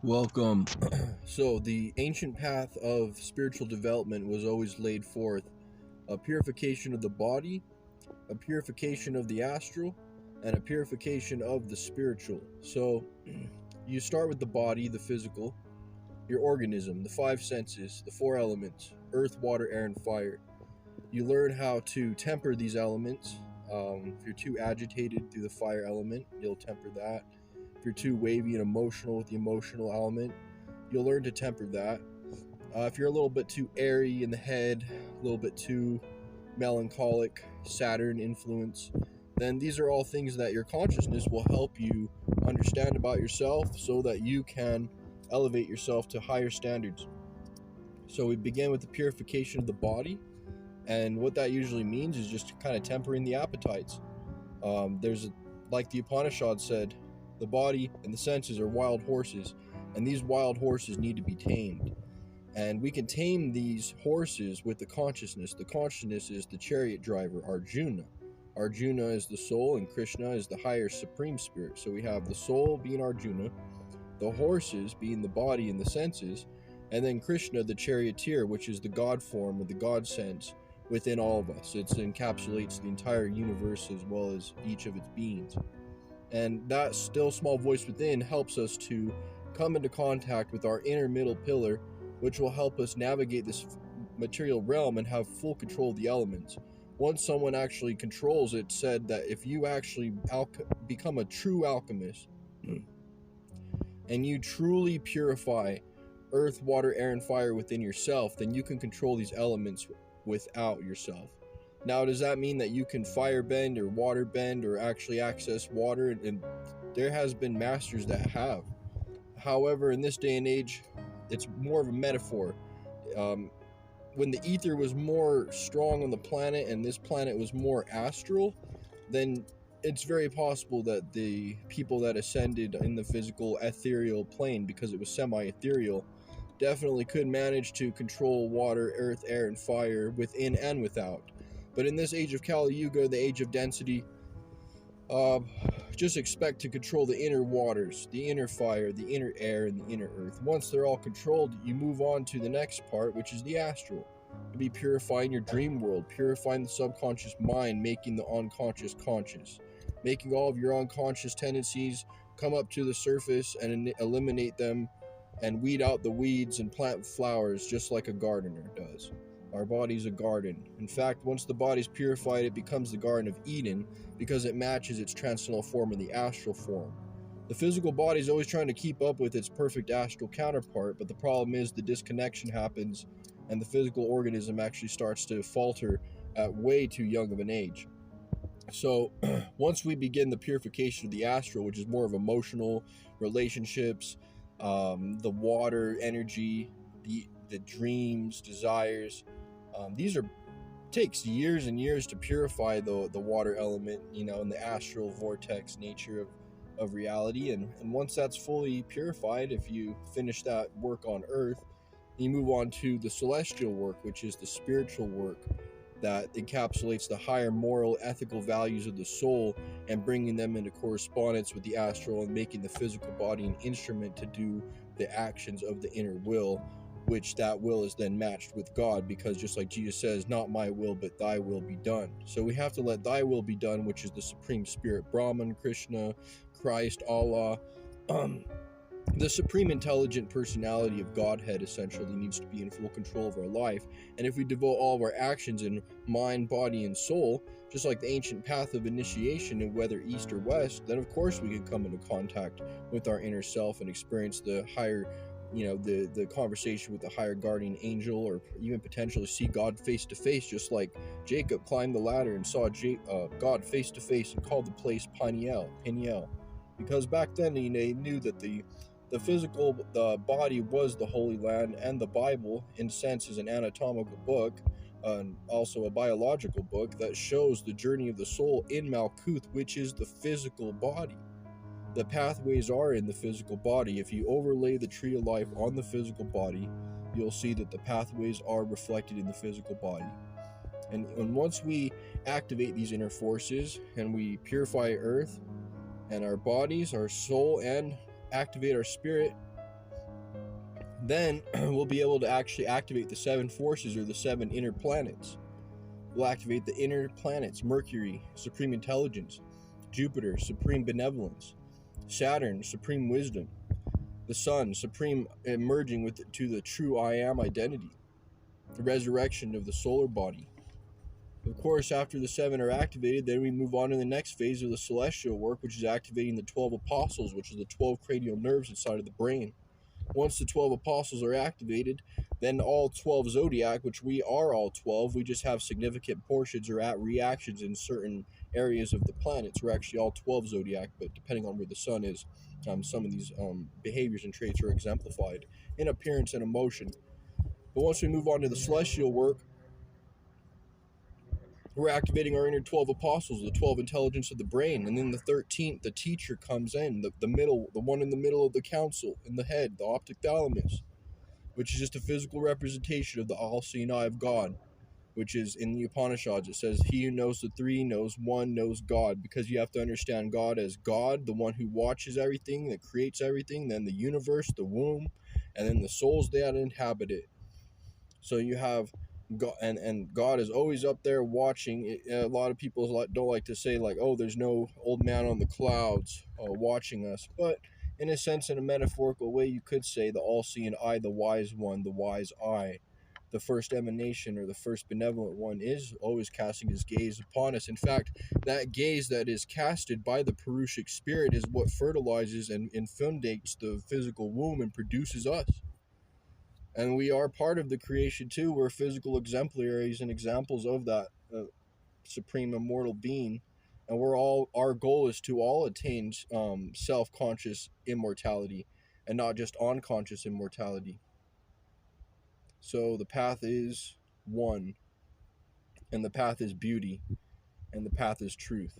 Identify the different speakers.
Speaker 1: Welcome. So, the ancient path of spiritual development was always laid forth a purification of the body, a purification of the astral, and a purification of the spiritual. So, you start with the body, the physical, your organism, the five senses, the four elements earth, water, air, and fire. You learn how to temper these elements. If you're too agitated through the fire element, you'll temper that. If you're too wavy and emotional with the emotional element, you'll learn to temper that. If you're a little bit too airy in the head, a little bit too melancholic, Saturn influence, then these are all things that your consciousness will help you understand about yourself so that you can elevate yourself to higher standards. So we begin with the purification of the body, and what that usually means is just kind of tempering the appetites. Like the Upanishad said, the body and the senses are wild horses, and these wild horses need to be tamed. And we can tame these horses with the consciousness. The consciousness is the chariot driver, Arjuna. Arjuna is the soul, and Krishna is the higher supreme spirit. So we have the soul being Arjuna, the horses being the body and the senses, and then Krishna, the charioteer, which is the God form or the God sense within all of us. It encapsulates the entire universe as well as each of its beings. And that still small voice within helps us to come into contact with our inner middle pillar, which will help us navigate this material realm and have full control of the elements. Once someone actually controls it, said that if you actually become a true alchemist and you truly purify earth, water, air, and fire within yourself, then you can control these elements without yourself. Now, does that mean that you can fire bend or water bend or actually access water? And there has been masters that have. However, in this day and age, it's more of a metaphor. When the ether was more strong on the planet and this planet was more astral, then it's very possible that the people that ascended in the physical ethereal plane, because it was semi-ethereal, definitely could manage to control water, earth, air, and fire within and without. But in this age of Kali Yuga, the age of density, just expect to control the inner waters, the inner fire, the inner air, and the inner earth. Once they're all controlled, you move on to the next part, which is the astral. You'll be purifying your dream world, purifying the subconscious mind, making the unconscious conscious, making all of your unconscious tendencies come up to the surface and eliminate them and weed out the weeds and plant flowers just like a gardener does. Our body's a garden. In fact, once the body's purified, it becomes the Garden of Eden because it matches its transcendental form in the astral form. The physical body is always trying to keep up with its perfect astral counterpart, but the problem is the disconnection happens and the physical organism actually starts to falter at way too young of an age. So once we begin the purification of the astral, which is more of emotional relationships, the water energy, the dreams, desires, these takes years and years to purify the water element, in the astral vortex nature of reality. And once that's fully purified, if you finish that work on earth, you move on to the celestial work, which is the spiritual work that encapsulates the higher moral, ethical values of the soul and bringing them into correspondence with the astral and making the physical body an instrument to do the actions of the inner will, which that will is then matched with God, because just like Jesus says, not my will, but thy will be done. So we have to let thy will be done, which is the Supreme Spirit, Brahman, Krishna, Christ, Allah, the supreme intelligent personality of Godhead essentially needs to be in full control of our life. And if we devote all of our actions in mind, body, and soul, just like the ancient path of initiation in whether east or west, then of course we can come into contact with our inner self and experience the higher, the conversation with the higher guardian angel, or even potentially see God face to face, just like Jacob climbed the ladder and saw God face to face and called the place Peniel, because back then they knew that the physical, the body was the Holy Land, and the Bible, in a sense, is an anatomical book, and also a biological book that shows the journey of the soul in Malkuth, which is the physical body. The pathways are in the physical body. If you overlay the tree of life on the physical body, you'll see that the pathways are reflected in the physical body. And once we activate these inner forces and we purify earth and our bodies, our soul, and activate our spirit, then we'll be able to actually activate the 7 forces, or the 7 inner planets. We'll activate the inner planets: Mercury, supreme intelligence; Jupiter, supreme benevolence; Saturn, supreme wisdom; the Sun, supreme emerging to the true I am identity; the resurrection of the solar body. Of course, after the 7 are activated, then we move on to the next phase of the celestial work, which is activating the 12 apostles, which is the 12 cranial nerves inside of the brain. Once the 12 apostles are activated, then all 12 zodiac, which we are all 12, we just have significant portions or reactions in certain areas of the planets. We're actually all 12 zodiac, but depending on where the sun is, some of these behaviors and traits are exemplified in appearance and emotion. But once we move on to the celestial work, we're activating our inner 12 apostles, the 12 intelligence of the brain. And then the 13th, the teacher comes in, the middle, the one in the middle of the council, in the head, the optic thalamus, which is just a physical representation of the all-seeing eye of God, which is in the Upanishads. It says, he who knows the three knows one, knows God, because you have to understand God as God, the one who watches everything, that creates everything, then the universe, the womb, and then the souls that inhabit it. So you have God, and God is always up there watching. A lot of people don't like to say, like, oh, there's no old man on the clouds watching us. But in a sense, in a metaphorical way, you could say the all-seeing eye, the wise one, the wise eye, the first emanation, or the first benevolent one, is always casting his gaze upon us. In fact, that gaze that is casted by the Purushic spirit is what fertilizes and fundates the physical womb and produces us. And we are part of the creation too. We're physical exemplaries and examples of that supreme immortal being. And our goal is to all attain self-conscious immortality, and not just unconscious immortality. So the path is one, and the path is beauty, and the path is truth.